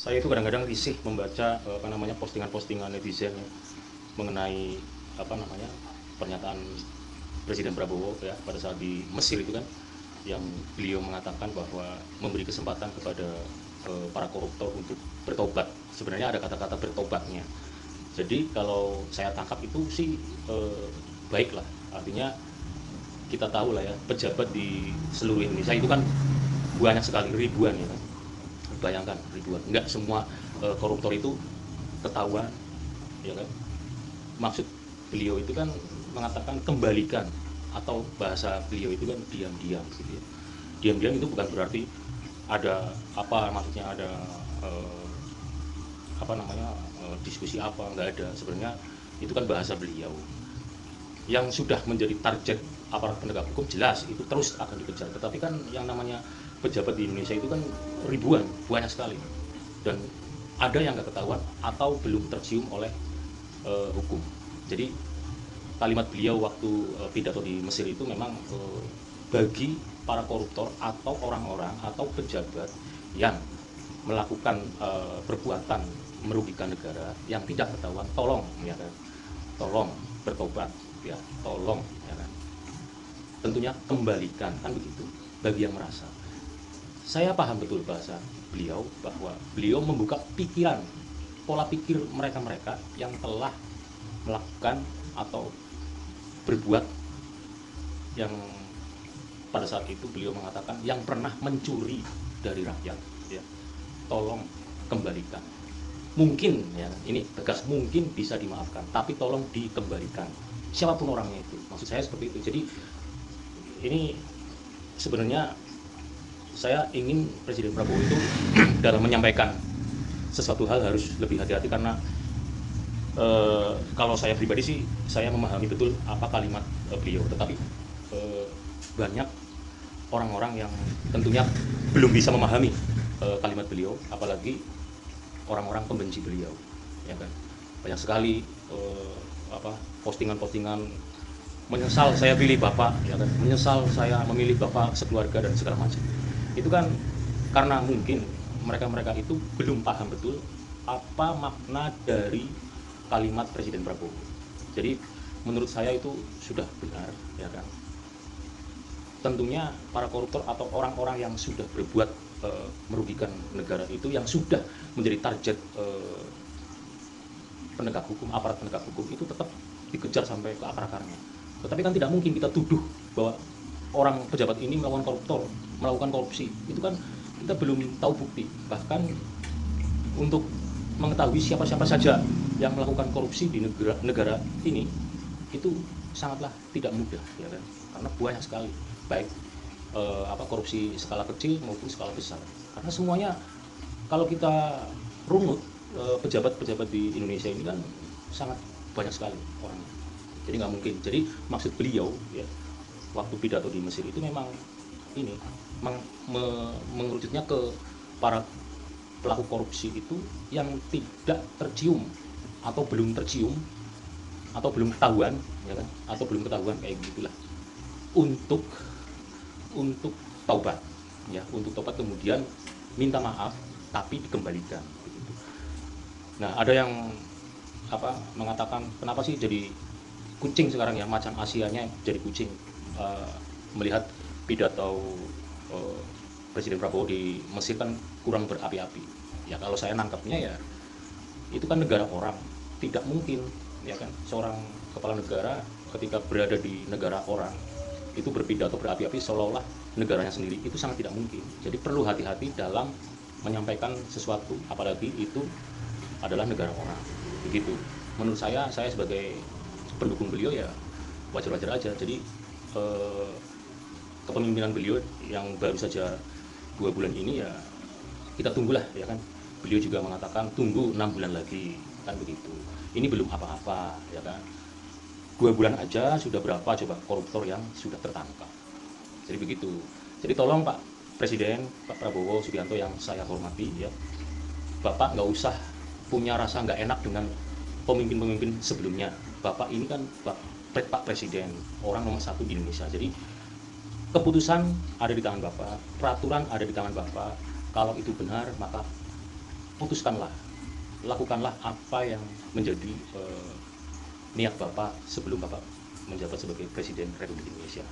Saya itu kadang-kadang risih membaca postingan-postingan netizen ya, mengenai pernyataan Presiden Prabowo ya pada saat di Mesir itu kan, yang beliau mengatakan bahwa memberi kesempatan kepada para koruptor untuk bertobat. Sebenarnya ada kata-kata bertobatnya. Jadi kalau saya tangkap itu sih baiklah, artinya kita tahu lah ya, pejabat di seluruh Indonesia itu kan banyak sekali, ribuan ya kan. Bayangkan ribuan, nggak semua koruptor itu ketahuan ya kan. Maksud beliau itu kan mengatakan kembalikan, atau bahasa beliau itu kan diam-diam gitu ya. Diam-diam itu bukan berarti ada maksudnya ada eh, diskusi apa, nggak ada. Sebenarnya itu kan bahasa beliau. Yang sudah menjadi target aparat penegak hukum jelas itu terus akan dikejar, tetapi kan yang namanya pejabat di Indonesia itu kan ribuan, banyak sekali, dan ada yang nggak ketahuan atau belum tercium oleh hukum. Jadi kalimat beliau waktu pidato di Mesir itu memang bagi para koruptor atau orang-orang atau pejabat yang melakukan perbuatan merugikan negara yang tidak ketahuan, tolong ya kan, tolong bertobat ya, tolong ya kan, tentunya kembalikan, kan begitu, bagi yang merasa. Saya paham betul bahasa beliau, bahwa beliau membuka pikiran, pola pikir mereka-mereka yang telah melakukan atau berbuat yang pada saat itu beliau mengatakan yang pernah mencuri dari rakyat ya, tolong kembalikan. Mungkin ya, ini tegas, mungkin bisa dimaafkan, tapi tolong dikembalikan siapapun orangnya itu. Maksud saya seperti itu. Jadi ini sebenarnya saya ingin Presiden Prabowo itu dalam menyampaikan sesuatu hal harus lebih hati-hati, karena kalau saya pribadi sih saya memahami betul apa kalimat beliau, tetapi banyak orang-orang yang tentunya belum bisa memahami kalimat beliau, apalagi orang-orang pembenci beliau ya kan. Banyak sekali postingan-postingan menyesal saya pilih bapak ya kan, menyesal saya memilih bapak sekeluarga dan segala macam. Itu kan karena mungkin mereka-mereka itu belum paham betul apa makna dari kalimat Presiden Prabowo. Jadi menurut saya itu sudah benar ya kan. Tentunya para koruptor atau orang-orang yang sudah berbuat merugikan negara itu, yang sudah menjadi target penegak hukum, aparat penegak hukum itu tetap dikejar sampai ke akar-akarnya. Tetapi kan tidak mungkin kita tuduh bahwa orang pejabat ini melakukan korupsi. Itu kan kita belum tahu bukti. Bahkan untuk mengetahui siapa-siapa saja yang melakukan korupsi di negara ini itu sangatlah tidak mudah ya kan, karena banyak sekali, baik korupsi skala kecil maupun skala besar. Karena semuanya kalau kita runut, pejabat-pejabat di Indonesia ini kan sangat banyak sekali orangnya. Jadi nggak mungkin. Jadi maksud beliau ya waktu pidato di Mesir itu memang ini mengerucutnya ke para pelaku korupsi itu yang tidak tercium atau belum tercium atau belum ketahuan ya kan, atau belum ketahuan kayak gitulah, untuk taubat ya, untuk taubat kemudian minta maaf tapi dikembalikan begitu. Nah, ada yang mengatakan kenapa sih jadi kucing sekarang ya, macan Asianya jadi kucing melihat pidato Presiden Prabowo di Mesir kan kurang berapi-api. Ya kalau saya nangkapnya ya itu kan negara orang, tidak mungkin ya kan seorang kepala negara ketika berada di negara orang itu berpidato berapi-api seolah-olah negaranya sendiri, itu sangat tidak mungkin. Jadi perlu hati-hati dalam menyampaikan sesuatu, apalagi itu adalah negara orang. Begitu. Menurut saya sebagai pendukung beliau ya wajar-wajar aja. Jadi kepemimpinan beliau yang baru saja 2 bulan ini ya kita tunggulah ya kan. Beliau juga mengatakan tunggu 6 bulan lagi, kan begitu. Ini belum apa-apa ya kan. 2 bulan aja sudah berapa coba koruptor yang sudah tertangkap. Jadi begitu. Jadi tolong Pak Presiden, Pak Prabowo Subianto yang saya hormati ya, Bapak nggak usah punya rasa nggak enak dengan pemimpin-pemimpin sebelumnya. Bapak ini kan Pak Presiden, orang nomor 1 di Indonesia. Jadi keputusan ada di tangan Bapak, peraturan ada di tangan Bapak. Kalau itu benar maka putuskanlah, lakukanlah apa yang menjadi niat Bapak sebelum Bapak menjabat sebagai Presiden Republik Indonesia.